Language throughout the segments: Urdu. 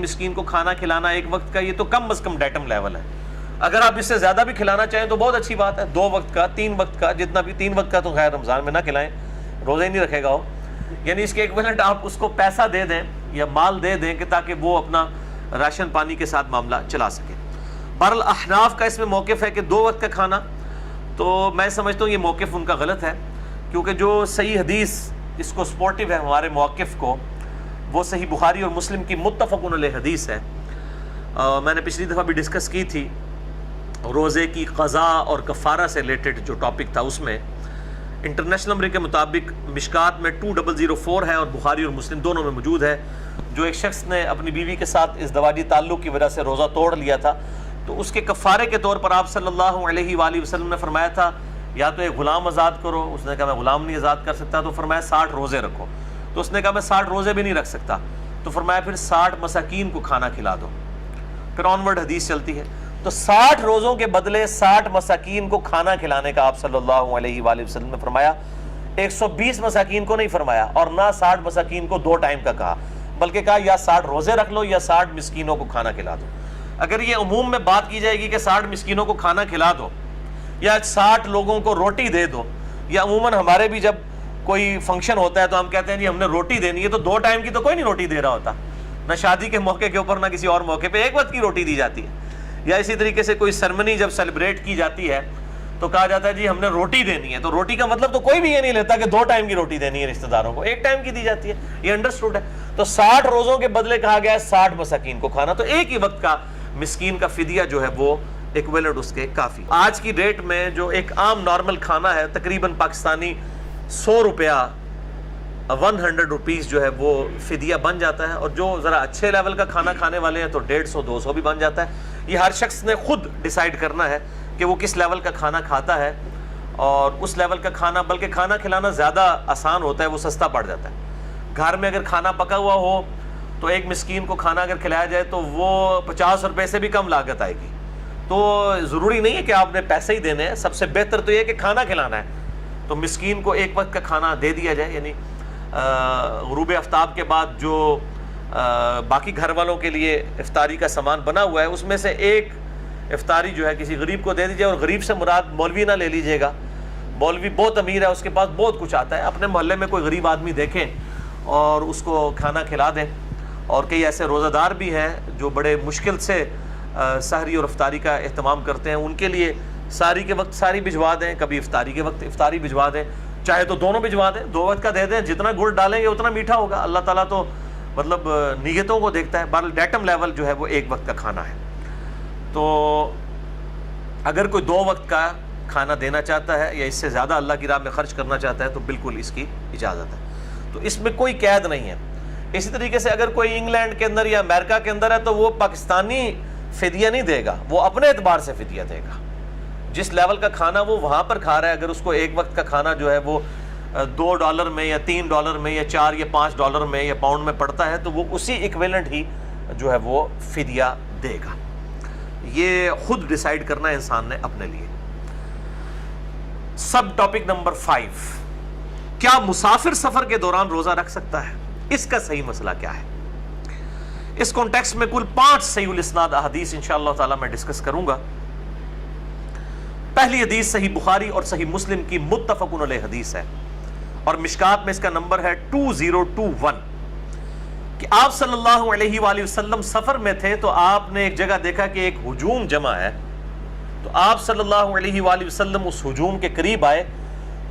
مسکین کو کھانا کھلانا ایک وقت کا، یہ تو کم از کم ڈیٹم لیول ہے. اگر آپ اس سے زیادہ بھی کھلانا چاہیں تو بہت اچھی بات ہے، 2 وقت کا، 3 وقت کا، جتنا بھی. 3 وقت کا تو خیر رمضان میں نہ کھلائیں، روزہ ہی نہیں رکھے گا وہ. یعنی اس کے ایکویولنٹ آپ اس کو پیسہ دے دیں یا مال دے دیں کہ تاکہ وہ اپنا راشن پانی کے ساتھ معاملہ چلا سکے. بہرحال احناف کا اس میں موقف ہے کہ 2 وقت کا کھانا، تو میں سمجھتا ہوں یہ موقف ان کا غلط ہے، کیونکہ جو صحیح حدیث اس کو سپورٹیو ہے ہمارے موقف کو، وہ صحیح بخاری اور مسلم کی متفق علیہ حدیث ہے. میں نے پچھلی دفعہ بھی ڈسکس کی تھی روزے کی قضا اور کفارہ سے ریلیٹڈ جو ٹاپک تھا، اس میں انٹرنیشنل نمبر کے مطابق مشکات میں 2004 ہے اور بخاری اور مسلم دونوں میں موجود ہے. جو ایک شخص نے اپنی بیوی کے ساتھ ازدواجی تعلق کی وجہ سے روزہ توڑ لیا تھا، تو اس کے کفارے کے طور پر آپ صلی اللہ علیہ وآلہ وسلم نے فرمایا تھا یا تو ایک غلام آزاد کرو. اس نے کہا میں غلام نہیں آزاد کر سکتا، تو فرمایا 60 روزے رکھو. تو اس نے کہا میں 60 روزے بھی نہیں رکھ سکتا، تو فرمایا پھر 60 مساکین کو کھانا کھلا دو. پھر آنورڈ حدیث چلتی ہے. تو 60 روزوں کے بدلے 60 مساکین کو کھانا کھلانے کا آپ صلی اللہ علیہ وآلہ وسلم نے فرمایا. 120 مساکین کو نہیں فرمایا اور نہ 60 مساکین کو 2 ٹائم کا کہا، بلکہ کہا یا 60 روزے رکھ لو یا 60 مسکینوں کو کھانا کھلا دو. اگر یہ عموم میں بات کی جائے گی کہ 60 مسکینوں کو کھانا کھلا دو یا 60 لوگوں کو روٹی دے دو، یا عموماً ہمارے بھی جب کوئی فنکشن ہوتا ہے تو ہم کہتے ہیں جی ہم نے روٹی دینی ہے، تو 2 ٹائم کی تو کوئی نہیں روٹی دے رہا ہوتا، نہ شادی کے موقع کے اوپر نہ کسی اور موقع پہ 1 وقت کی روٹی دی جاتی ہے. یا اسی طریقے سے کوئی سرمنی جب سیلیبریٹ کی جاتی ہے تو کہا جاتا ہے جی ہم نے روٹی دینی ہے. تو روٹی کا مطلب تو کوئی بھی یہ نہیں لیتا کہ 2 ٹائم کی روٹی دینی ہے رشتہ داروں کو، 1 ٹائم کی دی جاتی ہے، یہ انڈرسٹوڈ ہے. تو 60 روزوں کے بدلے کہا گیا ہے 60 مساکین کو کھانا، تو ایک ہی وقت کا مسکین کا فدیہ جو ہے وہ ایکویلنٹ اس کے کافی. آج کی ڈیٹ میں جو ایک عام نارمل کھانا ہے تقریباً پاکستانی 100 روپیہ 100 روپیز جو ہے وہ فدیہ بن جاتا ہے. اور جو ذرا اچھے لیول کا کھانا کھانے والے ہیں تو 150 200 بھی بن جاتا ہے. یہ ہر شخص نے خود ڈیسائیڈ کرنا ہے کہ وہ کس لیول کا کھانا کھاتا ہے، اور اس لیول کا کھانا، بلکہ کھانا کھلانا زیادہ آسان ہوتا ہے، وہ سستا پڑ جاتا ہے. گھر میں اگر کھانا پکا ہوا ہو تو ایک مسکین کو کھانا اگر کھلایا جائے تو وہ 50 روپے سے بھی کم لاگت آئے گی. تو ضروری نہیں ہے کہ آپ نے پیسے ہی دینے ہیں، سب سے بہتر تو یہ ہے کہ کھانا کھلانا ہے تو مسکین کو 1 وقت کا کھانا دے دیا جائے. یعنی غروب آفتاب کے بعد جو باقی گھر والوں کے لیے افطاری کا سامان بنا ہوا ہے اس میں سے ایک افطاری جو ہے کسی غریب کو دے دیجیے. اور غریب سے مراد مولوی نہ لے لیجیے گا، مولوی بہت امیر ہے، اس کے پاس بہت کچھ آتا ہے. اپنے محلے میں کوئی غریب آدمی دیکھیں اور اس کو کھانا کھلا دیں. اور کئی ایسے روزہ دار بھی ہیں جو بڑے مشکل سے سحری اور افطاری کا اہتمام کرتے ہیں، ان کے لیے سحری کے وقت سحری بھجوا دیں، کبھی افطاری کے وقت افطاری بھجوا دیں، چاہے تو دونوں بھجوا دیں، 2 وقت کا دے دیں. جتنا گڑ ڈالیں گے اتنا میٹھا ہوگا. اللہ تعالیٰ تو مطلب نیتوں کو دیکھتا ہے. بہرحال ڈیٹم لیول جو ہے وہ 1 وقت کا کھانا ہے. تو اگر کوئی 2 وقت کا کھانا دینا چاہتا ہے یا اس سے زیادہ اللہ کی راہ میں خرچ کرنا چاہتا ہے تو بالکل اس کی اجازت ہے. تو اس میں کوئی قید نہیں ہے. اسی طریقے سے اگر کوئی انگلینڈ کے اندر یا امریکہ کے اندر ہے تو وہ پاکستانی فدیہ نہیں دے گا، وہ اپنے اعتبار سے فدیہ دے گا. جس لیول کا کھانا وہ وہاں پر کھا رہا ہے، اگر اس کو 1 وقت کا کھانا جو ہے وہ $2 میں یا $3 میں یا $4 یا $5 میں یا پاؤنڈ میں پڑتا ہے تو وہ اسی ایکویلنٹ ہی جو ہے وہ فدیہ دے گا. یہ خود ڈیسائیڈ کرنا ہے انسان نے اپنے لیے. سب ٹاپک نمبر 5، کیا مسافر سفر کے دوران روزہ رکھ سکتا ہے؟ اس کا صحیح مسئلہ کیا ہے؟ اس کانٹیکسٹ میں کل 5 صحیح الاسناد احادیث انشاءاللہ تعالی میں ڈسکس کروں گا. پہلی حدیث صحیح بخاری اور صحیح مسلم کی متفق علیہ حدیث ہے اور مشکات میں اس کا نمبر ہے 2021 کہ آپ صلی اللہ علیہ وآلہ وسلم سفر میں تھے تو آپ نے ایک جگہ دیکھا کہ ایک ہجوم جمع ہے. تو آپ صلی اللہ علیہ وآلہ وسلم اس ہجوم کے قریب آئے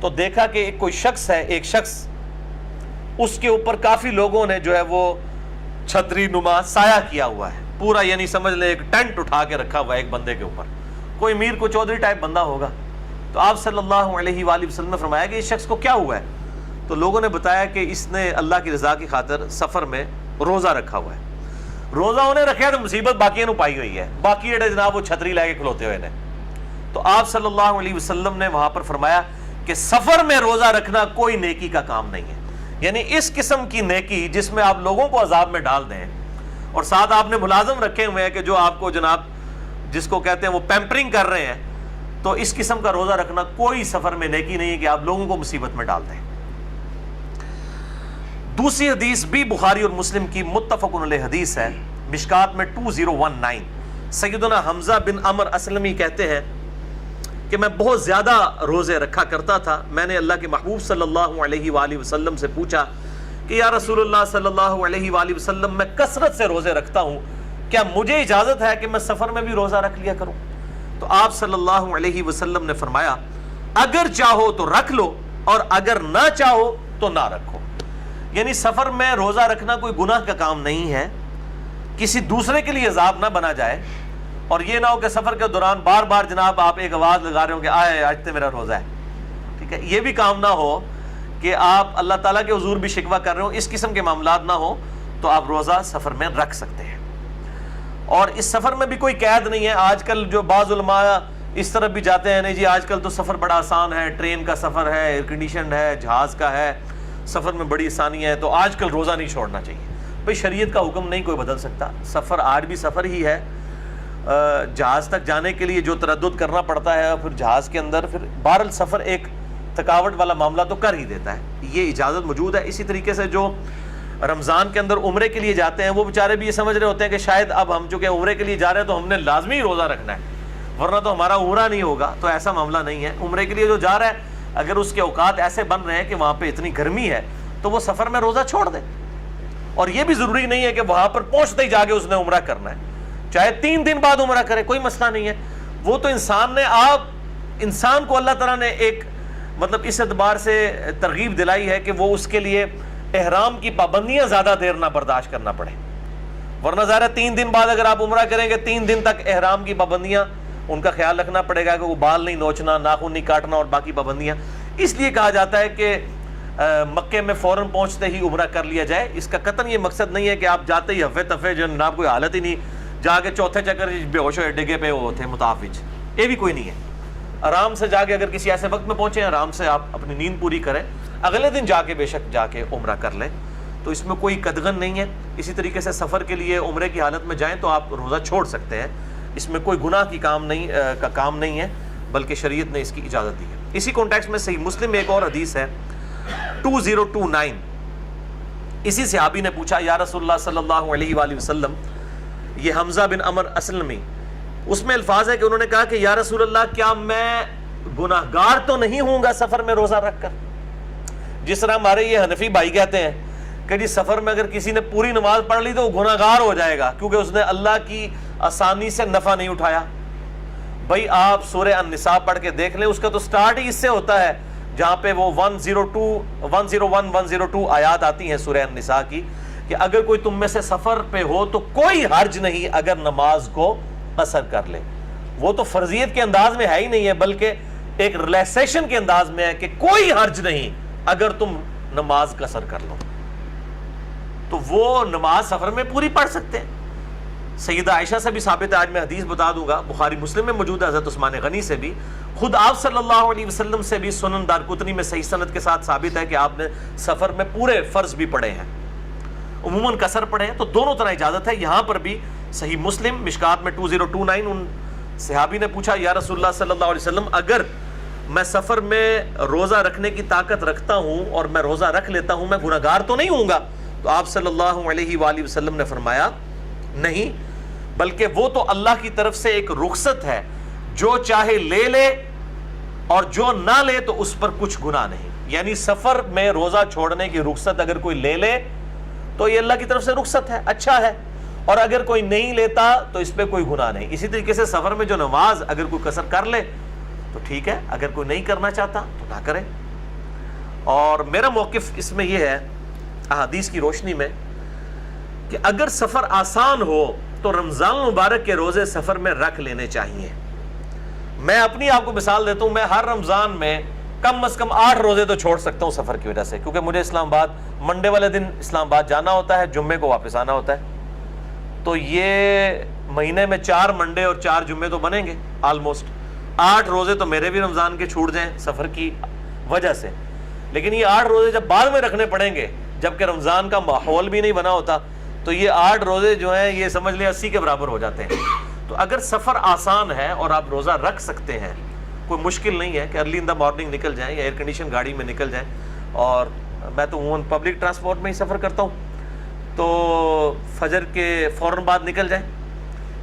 تو دیکھا کہ کوئی شخص ہے، ایک شخص، اس کے اوپر کافی لوگوں نے جو ہے وہ چھتری نما سایہ کیا ہوا ہے پورا، یعنی سمجھ لے ایک ٹینٹ اٹھا کے رکھا ہوا ہے ایک بندے کے اوپر. کوئی میر کو چودھری ٹائپ بندہ ہوگا. تو آپ صلی اللہ علیہ وآلہ وسلم نے فرمایا کہ اس شخص کو کیا ہوا ہے؟ تو لوگوں نے بتایا کہ اس نے اللہ کی رضا کی خاطر سفر میں روزہ رکھا ہوا ہے. روزہ انہیں رکھا ہے تو مصیبت باقیوں نے پائی ہوئی ہے، باقی جڑے جناب وہ چھتری لے کے کھلوتے ہوئے نے. تو آپ صلی اللہ علیہ وسلم نے وہاں پر فرمایا کہ سفر میں روزہ رکھنا کوئی نیکی کا کام نہیں ہے. یعنی اس قسم کی نیکی جس میں آپ لوگوں کو عذاب میں ڈال دیں اور ساتھ آپ نے ملازم رکھے ہوئے ہیں کہ جو آپ کو جناب جس کو کہتے ہیں وہ پیمپرنگ کر رہے ہیں، تو اس قسم کا روزہ رکھنا کوئی سفر میں نیکی نہیں ہے کہ آپ لوگوں کو مصیبت میں ڈال دیں. دوسری حدیث بھی بخاری اور مسلم کی متفق علیہ حدیث ہے مشکات میں 2019 سیدنا حمزہ بن عمر اسلمی کہتے ہیں کہ میں بہت زیادہ روزے رکھا کرتا تھا. میں نے اللہ کے محبوب صلی اللہ علیہ وآلہ وسلم سے پوچھا کہ یا رسول اللہ صلی اللہ علیہ وآلہ وسلم میں کثرت سے روزے رکھتا ہوں, کیا مجھے اجازت ہے کہ میں سفر میں بھی روزہ رکھ لیا کروں؟ تو آپ صلی اللہ علیہ وسلم نے فرمایا اگر چاہو تو رکھ لو اور اگر نہ چاہو تو نہ رکھو. یعنی سفر میں روزہ رکھنا کوئی گناہ کا کام نہیں ہے, کسی دوسرے کے لیے عذاب نہ بنا جائے. اور یہ نہ ہو کہ سفر کے دوران بار بار جناب آپ ایک آواز لگا رہے ہو کہ آئے آج تو میرا روزہ ہے, ٹھیک ہے, یہ بھی کام نہ ہو کہ آپ اللہ تعالیٰ کے حضور بھی شکوہ کر رہے ہو. اس قسم کے معاملات نہ ہو تو آپ روزہ سفر میں رکھ سکتے ہیں. اور اس سفر میں بھی کوئی قید نہیں ہے. آج کل جو بعض علماء اس طرف بھی جاتے ہیں, نہیں جی آج کل تو سفر بڑا آسان ہے, ٹرین کا سفر ہے, ایئر کنڈیشنڈ ہے, جہاز کا ہے, سفر میں بڑی آسانی ہے, تو آج کل روزہ نہیں چھوڑنا چاہیے. بھئی شریعت کا حکم نہیں کوئی بدل سکتا. سفر آج بھی سفر ہی ہے. جہاز تک جانے کے لیے جو تردد کرنا پڑتا ہے, پھر جہاز کے اندر پھر بہرحال سفر ایک تھکاوٹ والا معاملہ تو کر ہی دیتا ہے, یہ اجازت موجود ہے. اسی طریقے سے جو رمضان کے اندر عمرے کے لیے جاتے ہیں وہ بیچارے بھی یہ سمجھ رہے ہوتے ہیں کہ شاید اب ہم چونکہ عمرے کے لیے جا رہے ہیں تو ہم نے لازمی روزہ رکھنا ہے, ورنہ تو ہمارا عمرہ نہیں ہوگا. تو ایسا معاملہ نہیں ہے. عمرے کے لیے جو جا رہا ہے اگر اس کے اوقات ایسے بن رہے ہیں کہ وہاں پہ اتنی گرمی ہے تو وہ سفر میں روزہ چھوڑ دے. اور یہ بھی ضروری نہیں ہے کہ وہاں پر پہنچتے ہی جا کے اس نے عمرہ کرنا ہے, چاہے 3 دن بعد عمرہ کرے, کوئی مسئلہ نہیں ہے. وہ تو انسان کو اللہ تعالیٰ نے ایک مطلب اس اعتبار سے ترغیب دلائی ہے کہ وہ اس کے لیے احرام کی پابندیاں زیادہ دیر نہ برداشت کرنا پڑے. ورنہ ظاہر ہے 3 دن بعد اگر آپ عمرہ کریں گے 3 دن تک احرام کی پابندیاں ان کا خیال رکھنا پڑے گا کہ وہ بال نہیں نوچنا, ناخن نہیں کاٹنا اور باقی پابندیاں. اس لیے کہا جاتا ہے کہ مکے میں فوراً پہنچتے ہی عمرہ کر لیا جائے. اس کا قطعاً یہ مقصد نہیں ہے کہ آپ جاتے ہی ہفے تفے جناب کوئی حالت ہی نہیں, جا کے چوتھے چکر بے ہوش ہوئے ڈگے پہ وہ تھے متافج, یہ بھی کوئی نہیں ہے. آرام سے جا کے اگر کسی ایسے وقت میں پہنچے آرام سے آپ اپنی نیند پوری کریں, اگلے دن جا کے بے شک جا کے عمرہ کر لیں, تو اس میں کوئی قدغن نہیں ہے. اسی طریقے سے سفر کے لیے عمرے کی حالت میں جائیں تو آپ روزہ چھوڑ سکتے ہیں, اس میں کوئی گناہ کی کام نہیں ہے, بلکہ شریعت نے اس کی اجازت دی ہے. اسی کانٹیکسٹ میں صحیح مسلم میں ایک اور حدیث ہے 2029. اسی صحابی نے پوچھا یا رسول اللہ صلی اللہ علیہ وآلہ وسلم, یہ حمزہ بن عمر اسلمی, اس میں الفاظ ہے کہ انہوں نے کہا کہ یا رسول اللہ کیا میں گناہگار تو نہیں ہوں گا سفر میں روزہ رکھ کر؟ جس طرح ہمارے یہ حنفی بھائی کہتے ہیں کہ جی سفر میں اگر کسی نے پوری نماز پڑھ لی تو وہ گناہگار ہو جائے گا کیونکہ اس نے اللہ کی آسانی سے نفع نہیں اٹھایا. بھائی آپ سورہ النساء پڑھ کے دیکھ لیں, اس کا تو سٹارٹ ہی اس سے ہوتا ہے جہاں پہ وہ 101-102 آیات آتی ہیں سورہ النساء کی کہ اگر کوئی تم میں سے سفر پہ ہو تو کوئی حرج نہیں اگر نماز کو قصر کر لے. وہ تو فرضیت کے انداز میں ہے ہی نہیں ہے, بلکہ ایک ریلیکسیشن کے انداز میں ہے کہ کوئی حرج نہیں اگر تم نماز قصر کر لو, تو وہ نماز سفر میں پوری پڑھ سکتے ہیں. سیدہ عائشہ سے بھی ثابت ہے, آج میں حدیث بتا دوں گا, بخاری مسلم میں موجود ہے, حضرت عثمان غنی سے بھی, خود آپ صلی اللہ علیہ وسلم سے بھی سنن دارقطنی میں صحیح سند کے ساتھ ثابت ہے کہ آپ نے سفر میں پورے فرض بھی پڑھے ہیں, عموماً قصر پڑھے ہیں. تو دونوں طرح اجازت ہے. یہاں پر بھی صحیح مسلم مشکات میں 2029 ان صحابی نے پوچھا یا رسول اللہ صلی اللہ علیہ وسلم اگر میں سفر میں روزہ رکھنے کی طاقت رکھتا ہوں اور میں روزہ رکھ لیتا ہوں, میں گناہگار تو نہیں ہوں گا؟ تو آپ صلی اللہ علیہ وآلہ وسلم نے فرمایا نہیں, بلکہ وہ تو اللہ کی طرف سے ایک رخصت ہے, جو چاہے لے لے اور جو نہ لے تو اس پر کچھ گناہ نہیں. یعنی سفر میں روزہ چھوڑنے کی رخصت اگر کوئی لے لے تو یہ اللہ کی طرف سے رخصت ہے, اچھا ہے, اور اگر کوئی نہیں لیتا تو اس پہ کوئی گناہ نہیں. اسی طریقے سے سفر میں جو نماز اگر کوئی قصر کر لے تو ٹھیک ہے, اگر کوئی نہیں کرنا چاہتا تو نہ کرے. اور میرا موقف اس میں یہ ہے احادیث کی روشنی میں کہ اگر سفر آسان ہو تو رمضان مبارک کے روزے سفر میں رکھ لینے چاہیے. میں اپنی آپ کو مثال دیتا ہوں, میں ہر رمضان میں کم از کم 8 روزے تو چھوڑ سکتا ہوں سفر کی وجہ سے, کیونکہ مجھے اسلام آباد منڈے والے دن اسلام آباد جانا ہوتا ہے, جمعے کو واپس آنا ہوتا ہے. تو یہ مہینے میں 4 منڈے اور 4 جمعے تو بنیں گے, آلموسٹ 8 روزے تو میرے بھی رمضان کے چھوٹ جائیں سفر کی وجہ سے. لیکن یہ 8 روزے جب بعد میں رکھنے پڑیں گے جبکہ رمضان کا ماحول بھی نہیں بنا ہوتا, تو یہ 8 روزے جو ہیں یہ سمجھ لیں 80 کے برابر ہو جاتے ہیں. تو اگر سفر آسان ہے اور آپ روزہ رکھ سکتے ہیں, کوئی مشکل نہیں ہے کہ ارلی ان دا مارننگ نکل جائیں یا ایئر کنڈیشن گاڑی میں نکل جائیں. اور میں تو عموماً پبلک ٹرانسپورٹ میں ہی سفر کرتا ہوں, تو فجر کے فوراً بعد نکل جائیں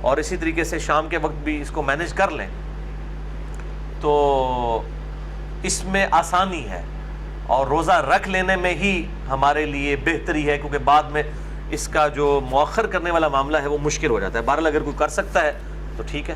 اور اسی طریقے سے شام کے وقت بھی اس کو مینیج کر لیں تو اس میں آسانی ہے، اور روزہ رکھ لینے میں ہی ہمارے لیے بہتری ہے، کیونکہ بعد میں اس کا جو مؤخر کرنے والا معاملہ ہے وہ مشکل ہو جاتا ہے۔ بہرحال اگر کوئی کر سکتا ہے تو ٹھیک ہے۔